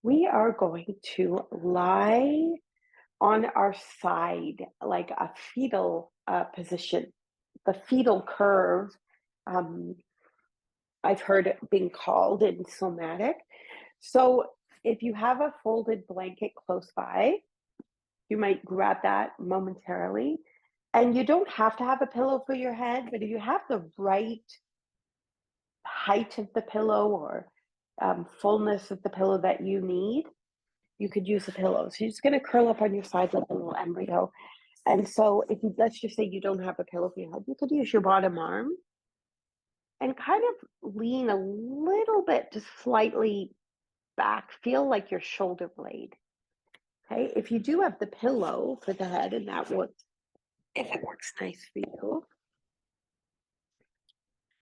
We are going to lie on our side like a fetal position. The fetal curve, um, I've heard it being called in somatic. So if you have a folded blanket close by, you might grab that momentarily. And you don't have to have a pillow for your head, but if you have the right height of the pillow or fullness of the pillow that you need, you could use a pillow. So you're just going to curl up on your side like a little embryo. And so if you, let's just say you don't have a pillow for your head, you could use your bottom arm and kind of lean a little bit, just slightly back, feel like your shoulder blade. Okay. If you do have the pillow for the head, and that would, if it works nice for you,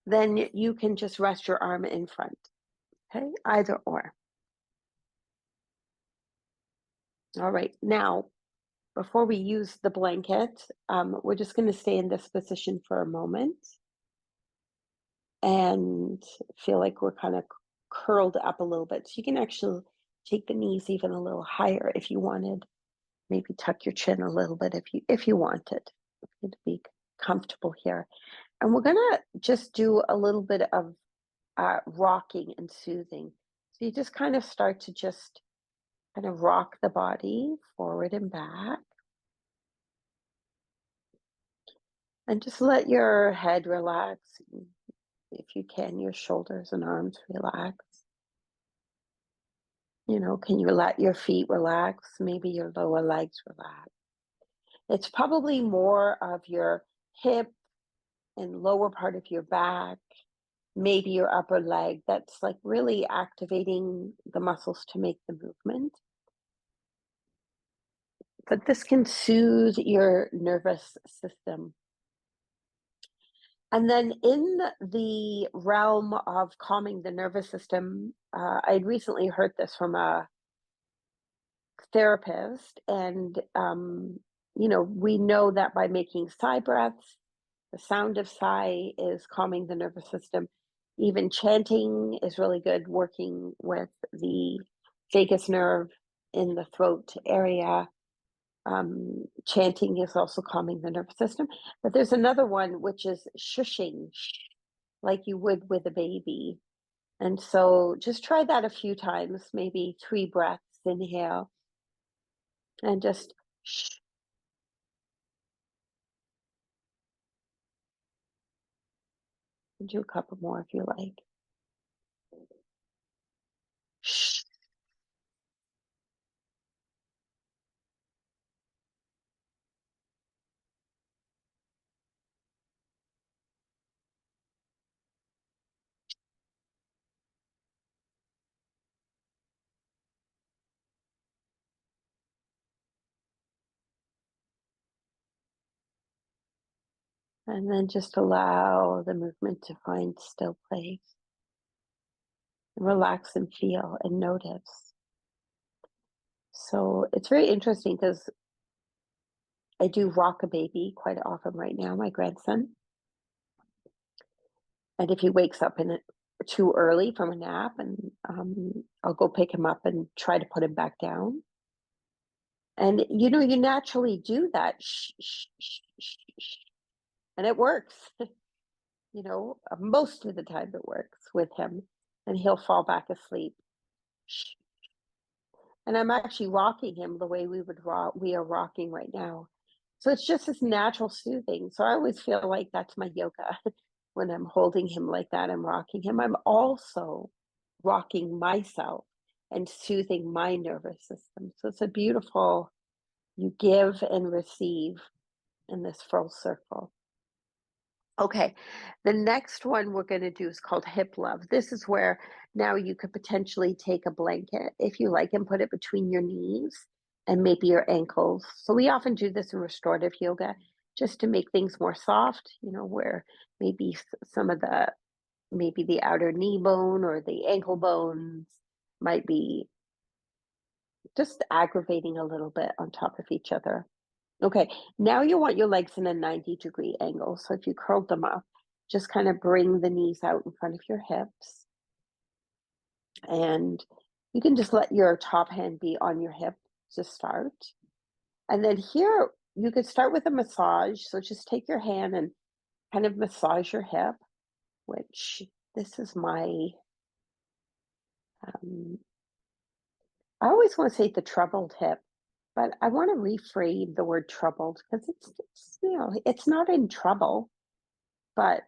then you can just rest your arm in front. Okay. Either or. All right. Now, before we use the blanket, we're just going to stay in this position for a moment and feel like we're kind of curled up a little bit. So you can actually take the knees even a little higher if you wanted. Maybe tuck your chin a little bit if you wanted to be comfortable here. And we're gonna just do a little bit of rocking and soothing. So you just kind of start to just kind of rock the body forward and back. And just let your head relax. If you can, your shoulders and arms relax. Can you let your feet relax? Maybe your lower legs relax. It's probably more of your hip and lower part of your back, maybe your upper leg. That's like really activating the muscles to make the movement. But this can soothe your nervous system. And then in the realm of calming the nervous system, I'd recently heard this from a therapist, and we know that by making sigh breaths, the sound of sigh is calming the nervous system. Even chanting is really good, working with the vagus nerve in the throat area. Chanting is also calming the nervous system. But there's another one, which is shushing, like you would with a baby. And so just try that a few times, maybe 3 breaths, inhale, and just shh. Do a couple more if you like. Shh. And then just allow the movement to find still place. Relax and feel and notice. So it's very interesting because I do rock a baby quite often right now, my grandson. And if he wakes up too early from a nap, and I'll go pick him up and try to put him back down. And you naturally do that, shh, shh, shh, shh, shh, and it works. Most of the time it works with him, and he'll fall back asleep. Shh. And I'm actually rocking him the way we are rocking right now. So it's just this natural soothing. So I always feel like that's my yoga. When I'm holding him like that, I'm rocking him. I'm also rocking myself and soothing my nervous system. So it's a beautiful, you give and receive in this full circle. Okay, the next one we're going to do is called hip love. This is where now you could potentially take a blanket, if you like, and put it between your knees and maybe your ankles. So we often do this in restorative yoga just to make things more soft, where maybe maybe the outer knee bone or the ankle bones might be just aggravating a little bit on top of each other. Okay, now you want your legs in a 90-degree angle. So if you curled them up, just kind of bring the knees out in front of your hips and You can just let your top hand be on your hip to start. And then here, you could start with a massage. So just take your hand and kind of massage your hip, which this is my, um, I always want to say the troubled hip, but I want to reframe the word troubled because it's not in trouble, but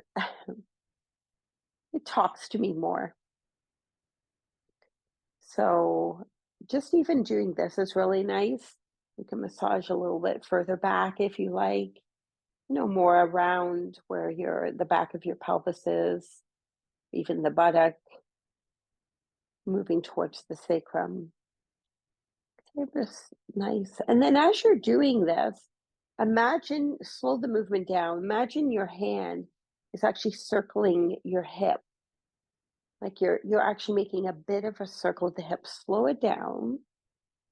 it talks to me more. So just even doing this is really nice. You can massage a little bit further back if you like, more around where the back of your pelvis is, even the buttock, moving towards the sacrum. Just nice. And then as you're doing this, slow the movement down. Imagine your hand is actually circling your hip. Like you're actually making a bit of a circle with the hip. Slow it down.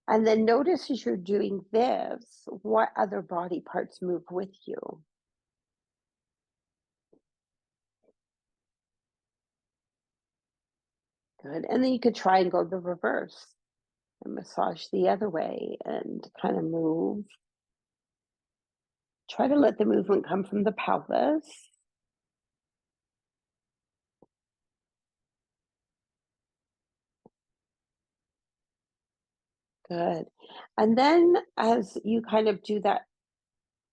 And then notice as you're doing this, what other body parts move with you. Good. And then you could try and go the reverse and massage the other way and kind of move. Try to let the movement come from the pelvis. Good. And then as you kind of do that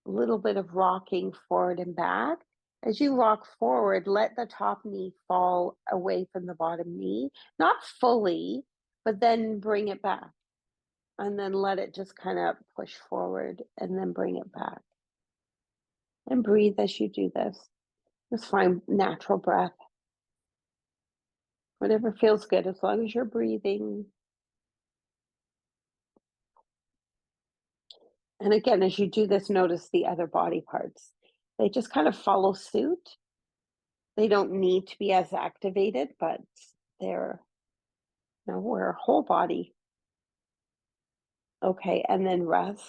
little bit of rocking forward and back, as you rock forward, let the top knee fall away from the bottom knee, not fully, but then bring it back. And then let it just kind of push forward and then bring it back. And breathe as you do this. Just find natural breath. Whatever feels good, as long as you're breathing. And again, as you do this, notice the other body parts. They just kind of follow suit. They don't need to be as activated, but we're a whole body. Okay, and then rest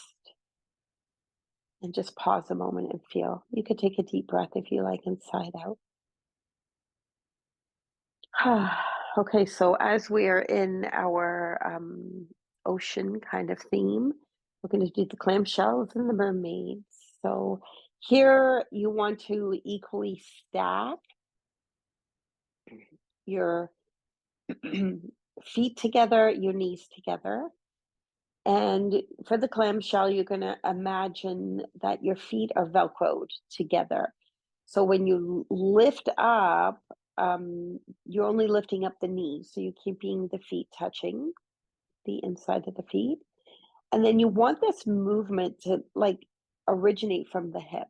and just pause a moment and feel. You could take a deep breath if you like, inside out. Okay, so as we're in our ocean kind of theme, we're going to do the clamshells and the mermaids. So here you want to equally stack your feet together, your knees together. And for the clamshell, you're going to imagine that your feet are Velcroed together. So when you lift up, you're only lifting up the knees. So you're keeping the feet touching the inside of the feet. And then you want this movement to originate from the hip.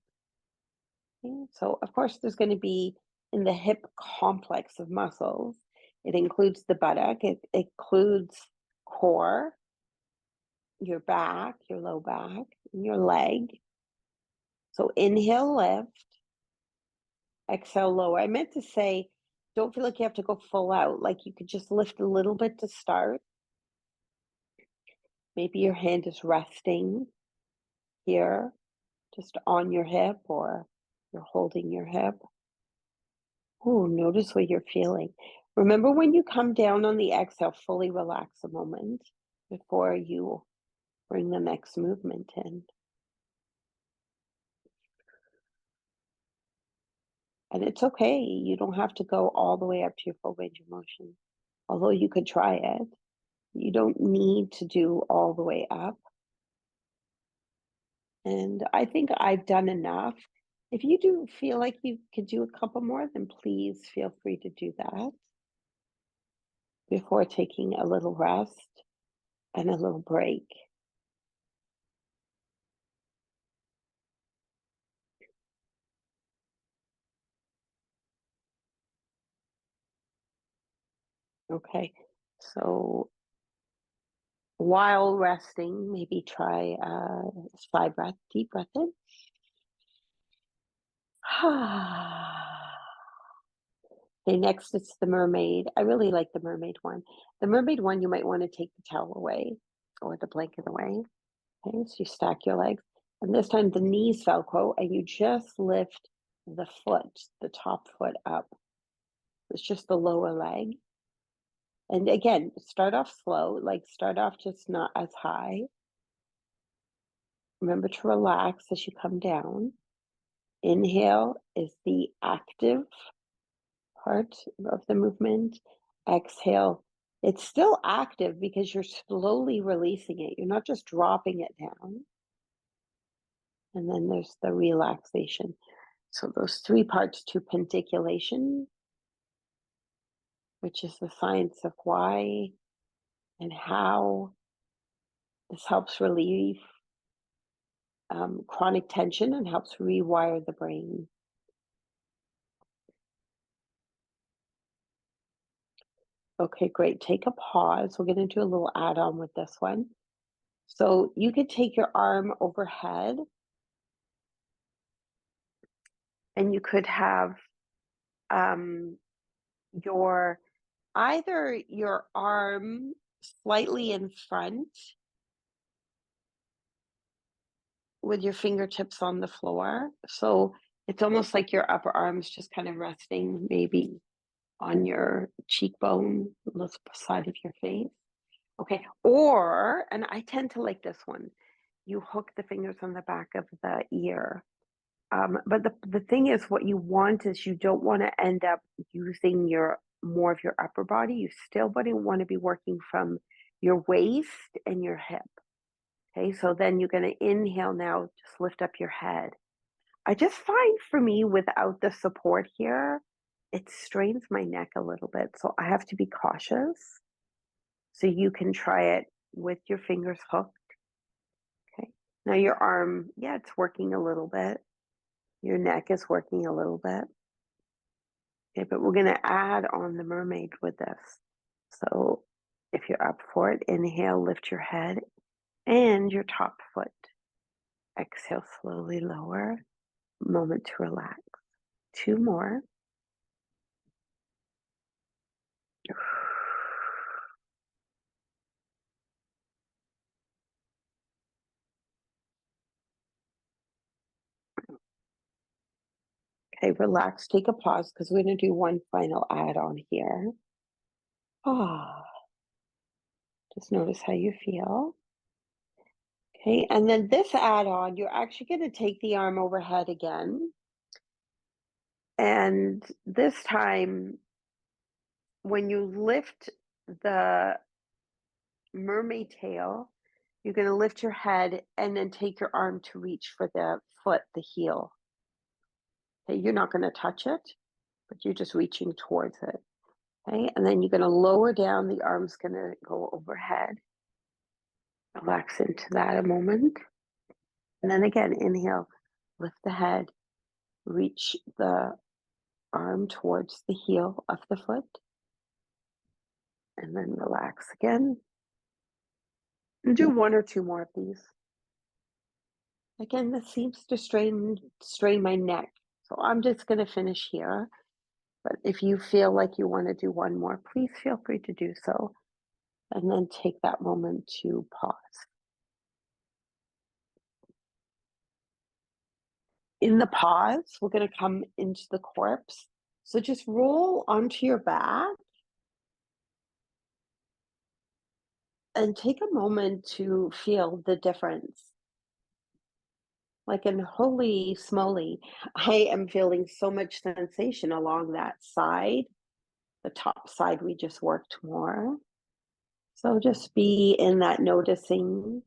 Okay? So of course there's going to be in the hip complex of muscles. It includes the buttock. It includes core, your back, your low back, and your leg. So inhale, lift, exhale, lower. I meant to say, don't feel like you have to go full out. Like you could just lift a little bit to start. Maybe your hand is resting here, just on your hip, or you're holding your hip. Ooh, notice what you're feeling. Remember when you come down on the exhale, fully relax a moment before you bring the next movement in. And it's okay. You don't have to go all the way up to your full range of motion. Although you could try it, you don't need to do all the way up. And I think I've done enough. If you do feel like you could do a couple more, then please feel free to do that before taking a little rest and a little break. Okay, so while resting, maybe try a deep breath in. Okay, next it's the mermaid. I really like the mermaid one. The mermaid one, you might want to take the towel away or the blanket away. Okay, so you stack your legs. And this time the knees Velcro and you just lift the foot, the top foot up. It's just the lower leg. And again, start off slow, like start off just not as high. Remember to relax as you come down. Inhale is the active part of the movement. Exhale, it's still active because you're slowly releasing it. You're not just dropping it down. And then there's the relaxation. So those three parts to penticulation, which is the science of why and how this helps relieve chronic tension and helps rewire the brain. Okay, great. Take a pause. We're going to do a little add-on with this one. So you could take your arm overhead and you could have either your arm slightly in front with your fingertips on the floor. So it's almost like your upper arm's just kind of resting maybe on your cheekbone, on the side of your face. Okay, or, and I tend to like this one, you hook the fingers on the back of the ear. But the thing is, what you want is you don't want to end up using more of your upper body. You still want to be working from your waist and your hip. Okay, so then you're going to inhale now, just lift up your head. I just find for me, without the support here, it strains my neck a little bit. So I have to be cautious. So you can try it with your fingers hooked. Okay, now your arm, yeah, it's working a little bit. Your neck is working a little bit. Okay, but we're going to add on the mermaid with this. So if you're up for it, inhale, lift your head and your top foot. Exhale, slowly lower. Moment to relax. 2 more. Okay, relax. Take a pause because we're going to do one final add-on here. Ah, just notice how you feel. Okay, and then this add-on, you're actually going to take the arm overhead again. And this time, when you lift the mermaid tail, you're going to lift your head and then take your arm to reach for the foot, the heel. Okay, you're not going to touch it, but you're just reaching towards it. Okay, and then you're going to lower down, the arm's going to go overhead. Relax into that a moment. And then again, inhale, lift the head, reach the arm towards the heel of the foot. And then relax again. And do 1 or 2 more of these. Again, this seems to strain my neck. So I'm just going to finish here. But if you feel like you want to do 1 more, please feel free to do so. And then take that moment to pause. In the pause, we're going to come into the corpse. So just roll onto your back and take a moment to feel the difference. Like, and holy smoly, I am feeling so much sensation along that side. The top side we just worked more. So just be in that noticing.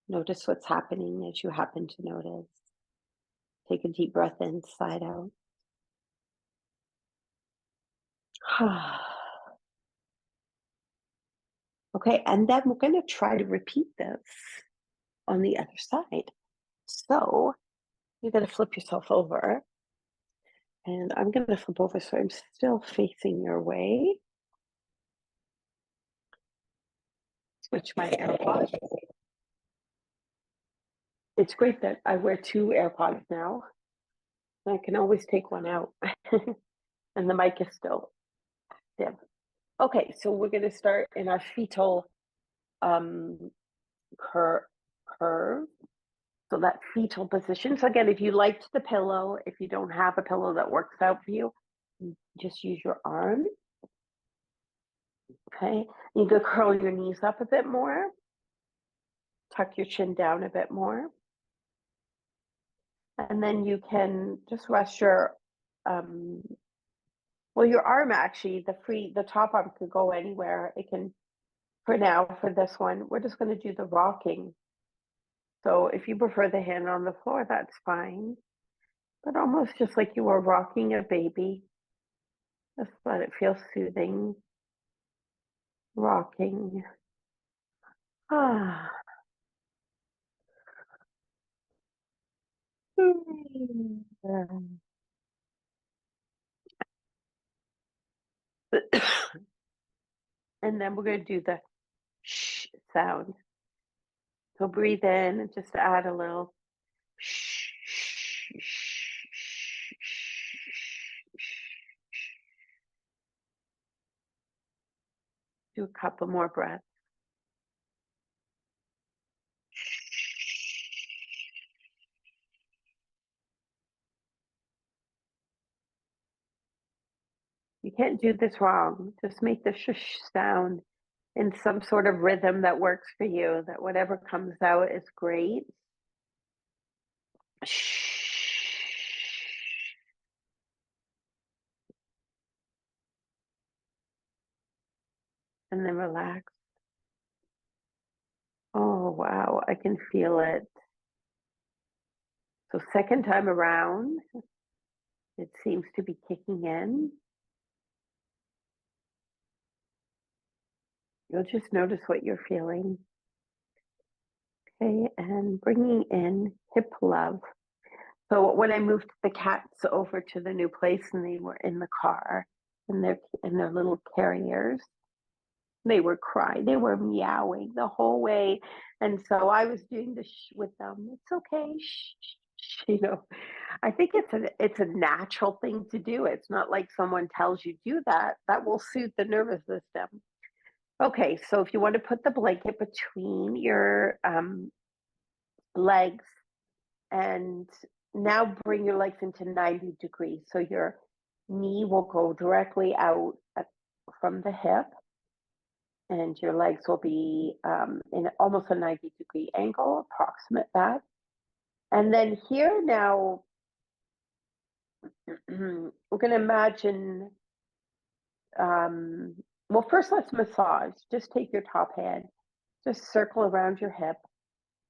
Notice what's happening as you happen to notice. Take a deep breath in, side out. Okay, and then we're going to try to repeat this on the other side. So you're going to flip yourself over. And I'm going to flip over so I'm still facing your way. Switch my AirPods. It's great that I wear 2 AirPods now. I can always take one out. And the mic is still dim. Okay, so we're going to start in our fetal curve. So that fetal position. So again, if you liked the pillow, if you don't have a pillow that works out for you, just use your arm. Okay, you can curl your knees up a bit more, tuck your chin down a bit more, and then you can just rest your, well, your arm actually, the top arm could go anywhere. It can, for now, for this one, we're just going to do the rocking. So if you prefer the hand on the floor, that's fine. But almost just like you were rocking a baby. Just let it feel soothing. Rocking. Ah. And then we're going to do the shh sound. So breathe in and just add a little shh, shh, shh, shh, shh. Do a couple more breaths. You can't do this wrong. Just make the shush sound in some sort of rhythm that works for you, that whatever comes out is great. Shh. And then relax. Oh, wow, I can feel it. So second time around, it seems to be kicking in. You'll just notice what you're feeling. Okay, and bringing in hip love. So when I moved the cats over to the new place and they were in the car in their little carriers, they were crying, they were meowing the whole way. And so I was doing the shh with them. It's okay, shh, shh, shh, you know. I think it's a natural thing to do. It's not like someone tells you do that. That will soothe the nervous system. Okay, so if you want to put the blanket between your legs and now bring your legs into 90 degrees. So your knee will go directly out from the hip and your legs will be in almost a 90-degree angle, approximate that. And then here now, we're going to imagine, well, first let's massage. Just take your top hand, just circle around your hip.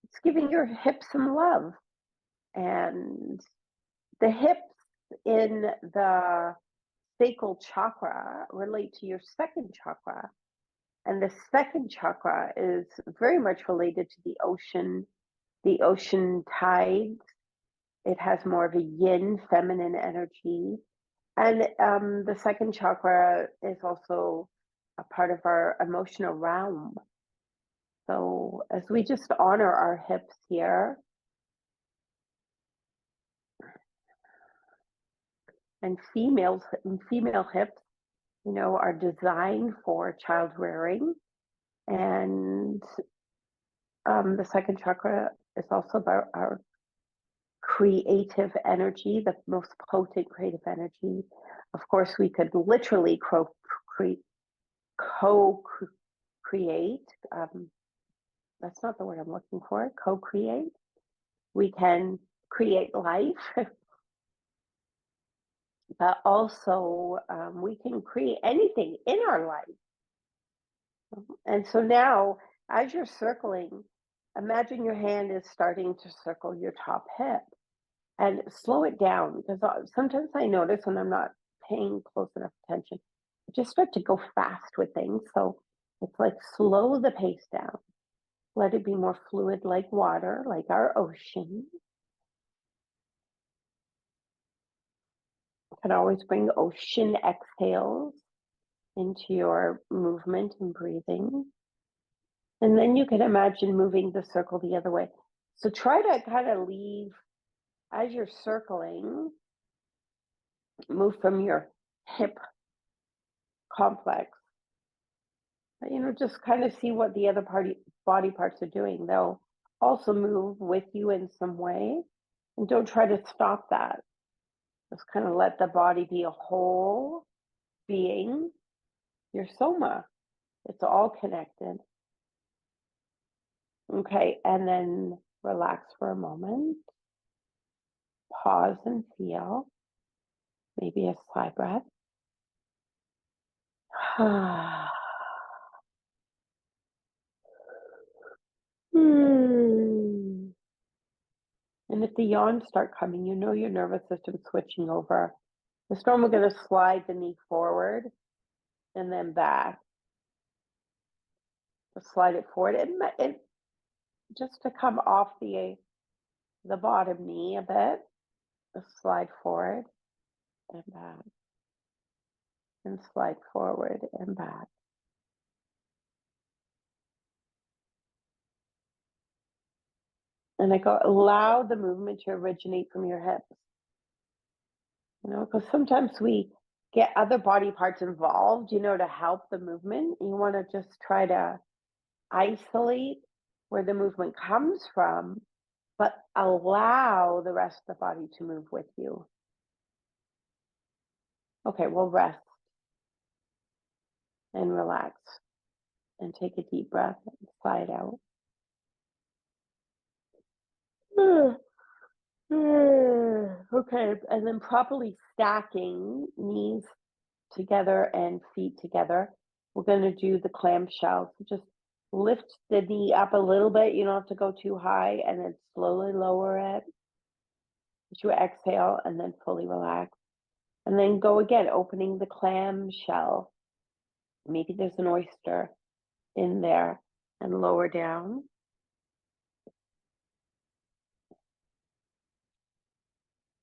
It's giving your hip some love. And the hips in the sacral chakra relate to your second chakra. And the second chakra is very much related to the ocean tides. It has more of a yin, feminine energy. And the second chakra is also a part of our emotional realm. So as we just honor our hips here, and female hips, you know, are designed for child rearing. And the second chakra is also about our creative energy, the most potent creative energy. Of course, we could literally co-create. That's not the word I'm looking for. Co-create. We can create life, but also we can create anything in our life. And so now, as you're circling, imagine your hand is starting to circle your top hip and slow it down, because sometimes I notice when I'm not paying close enough attention, I just start to go fast with things. So it's like slow the pace down. Let it be more fluid like water, like our ocean. You can always bring ocean exhales into your movement and breathing. And then you can imagine moving the circle the other way. So try to kind of leave, as you're circling, move from your hip complex. You know, just kind of see what the other body parts are doing. They'll also move with you in some way. And don't try to stop that. Just kind of let the body be a whole being, your soma. It's all connected. Okay, and then relax for a moment. Pause and feel. Maybe a sigh breath. And if the yawns start coming, you know your nervous system's switching over. This time we're going to slide the knee forward and then back. Just slide it forward. It just to come off the bottom knee a bit. Just slide forward and back. And slide forward and back. And I go, allow the movement to originate from your hips. You know, because sometimes we get other body parts involved, you know, to help the movement. You want to just try to isolate where the movement comes from, but allow the rest of the body to move with you. Okay, we'll rest and relax and take a deep breath and sigh it out. Okay, and then properly stacking knees together and feet together. We're going to do the clamshells. Just lift the knee up a little bit. You don't have to go too high, and then slowly lower it. As you exhale and then fully relax. And then go again, opening the clamshell. Maybe there's an oyster in there, and lower down.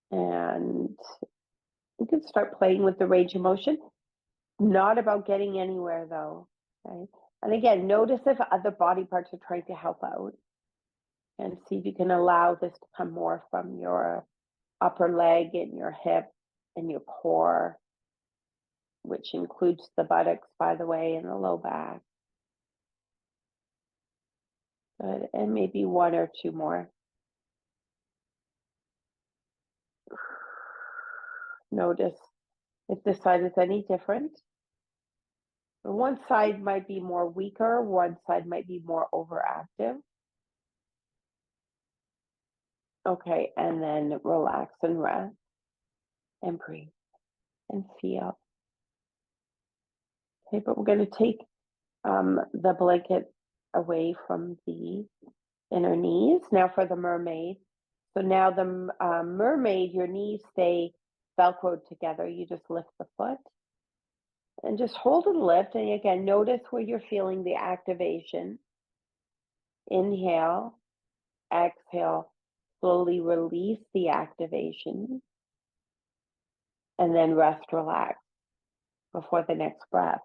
And you can start playing with the range of motion. Not about getting anywhere though, okay? And again, notice if other body parts are trying to help out, and see if you can allow this to come more from your upper leg and your hip and your core, which includes the buttocks, by the way, and the low back. Good, and maybe one or two more. Notice if this side is any different. One side might be more weaker, one side might be more overactive. Okay, and then relax and rest and breathe and feel. Okay, but we're going to take the blanket away from the inner knees. Now for the mermaid. So now the mermaid, your knees stay Velcroed together. You just lift the foot and just hold and lift. And again, notice where you're feeling the activation. Inhale, exhale, slowly release the activation, and then rest, relax before the next breath.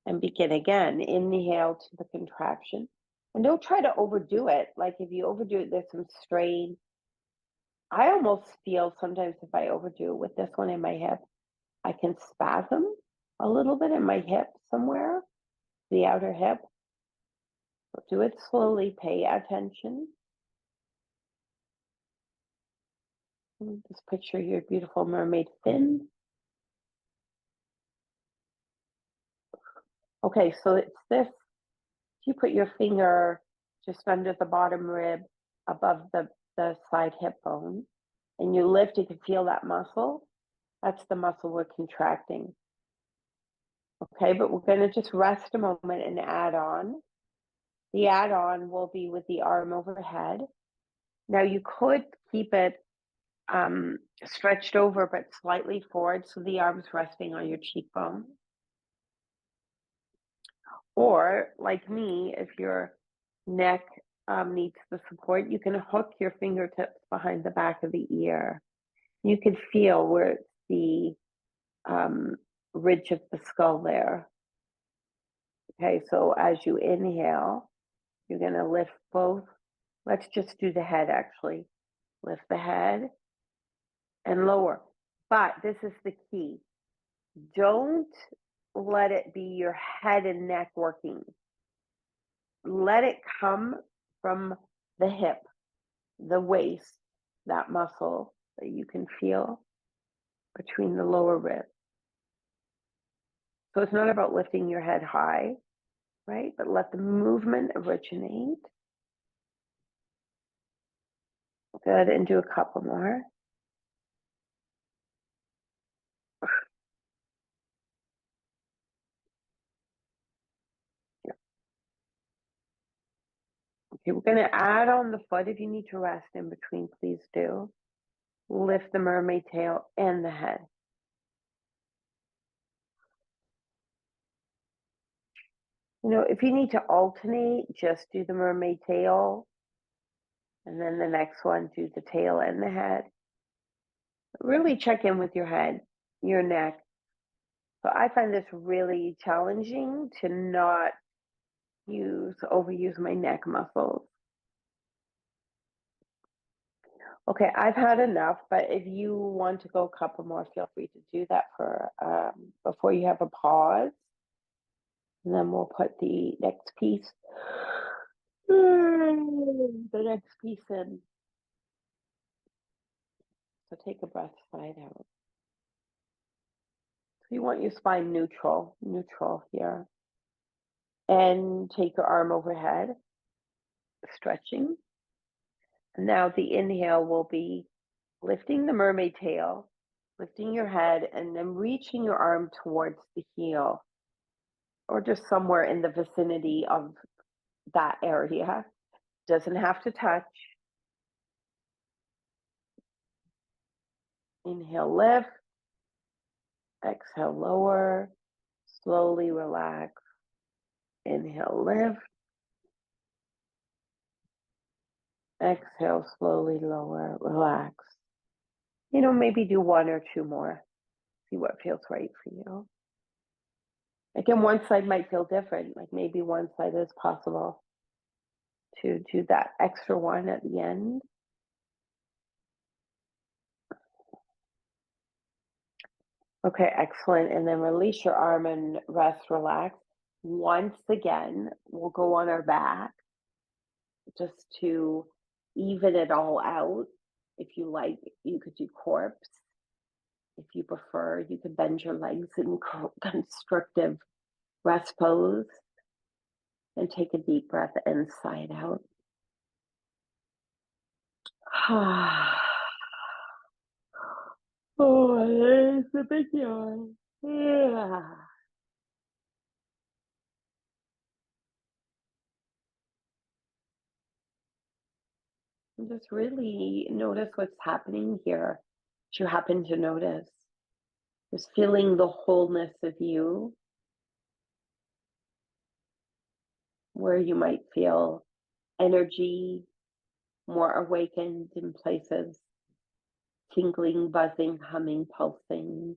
And begin again. Inhale to the contraction. And don't try to overdo it. Like if you overdo it, there's some strain. I almost feel sometimes if I overdo it with this one in my hip, I can spasm a little bit in my hip somewhere, the outer hip. So do it slowly, pay attention. Just picture your beautiful mermaid fin. Okay, so it's this. You put your finger just under the bottom rib above the side hip bone, and you lift, you can feel that muscle. That's the muscle we're contracting. Okay, but we're going to just rest a moment and add on. The add-on will be with the arm overhead. Now you could keep it stretched over but slightly forward so the arm's resting on your cheekbone. Or like me, if your neck needs the support, you can hook your fingertips behind the back of the ear. You can feel where it's the ridge of the skull there. Okay, so as you inhale, you're going to lift both. Let's just do the head actually. Lift the head and lower. But this is the key. Don't let it be your head and neck working. Let it come from the hip, the waist, that muscle that you can feel between the lower ribs. So it's not about lifting your head high. right? But let the movement originate. Good, and do a couple more. Okay, we're going to add on the foot. If you need to rest in between, please do. Lift the mermaid tail and the head. You know, if you need to alternate, just do the mermaid tail. And then the next one, do the tail and the head. Really check in with your head, your neck. So I find this really challenging to not overuse my neck muscles. Okay, I've had enough, but if you want to go a couple more, feel free to do that for before you have a pause. And then we'll put the next piece, in. So take a breath, side out. So you want your spine neutral here. And take your arm overhead, stretching. And now the inhale will be lifting the mermaid tail, lifting your head, and then reaching your arm towards the heel, or just somewhere in the vicinity of that area. Doesn't have to touch. Inhale, lift. Exhale, lower. Slowly relax. Inhale, lift. Exhale, slowly lower. Relax. You know, maybe do one or two more. See what feels right for you. Again, one side might feel different. Like maybe one side is possible to do that extra one at the end. Okay, excellent. And then release your arm and rest, relax. Once again, we'll go on our back just to even it all out. If you like, you could do corpse. If you prefer, you could bend your legs in constructive rest pose and take a deep breath inside out. Oh, it's a big yawn. Yeah. And just really notice what's happening here. If you happen to notice, just feeling the wholeness of you, where you might feel energy more awakened in places, tingling, buzzing, humming, pulsing.